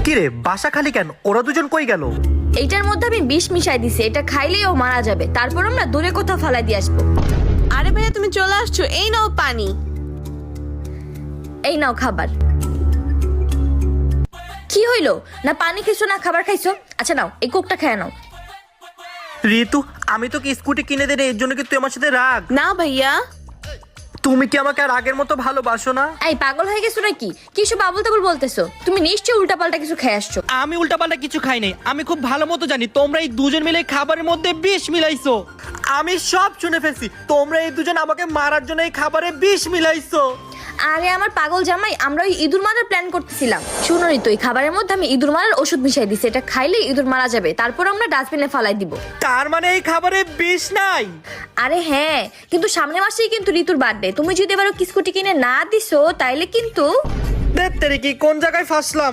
কিরে বাসা খালি কেন? ওরা দুজন কই গেল? এইটার মধ্যে আমি বিষ মিশাই দিছি, এটা খাইলেই ও মারা যাবে। তারপর আমরা দূরে কোথাও ফালাই দিয়ে আসবো। আরে ভাইয়া তুমি চলে আসছো, এই নাও পানি। এই নাও খাবার। কি হইলো? না পানি খাইছো না খাবার খাইছো? আচ্ছা নাও, এই কোকটা খেয়ে নাও। ঋতু, আমি তোকে স্কুটি কিনে দেই, এর জন্য কি তুই আমার সাথে রাগ? না ভাইয়া। তুমি কি আমাকে আর আগের মতো ভালোবাসো না? এই পাগল হয়ে গেছো নাকি? কিছু বাবুল তাবুল বলতেছো? তুমি নিশ্চয়ই উল্টাপাল্টা কিছু খেয়ে আসছো। আমি উল্টাপাল্টা কিছু খাই নাই। আমি খুব ভালো মতো জানি তোমরা এই দুজন মিলে খাবারের মধ্যে বিষ মিলাইছো। আমি সব শুনে ফেলছি। তোমরা এই দুজন আমাকে মারার জন্য এই খাবারে বিষ মিলাইছো। আরে আমার পাগল জামাই, আমরা ওই ইঁদুর মারার প্ল্যান করতেছিলাম। শুনোনি তো, এই খাবারের মধ্যে আমি ইঁদুর মারার ওষুধ মিশাই দিছি। এটা খাইলে ইঁদুর মারা যাবে, তারপর আমরা ডাস্টবিনে ফালাই দিব। তার মানে এই খাবারে বিষ নাই? আরে হ্যাঁ, কিন্তু সামনের মাসেই কিন্তু ঋতুর বার্থডে। তুমি যদি এবার স্কুটি কিনে না দিছো তাইলে কিন্তু। দেখতে কি কোন জায়গায় ফাঁসলাম।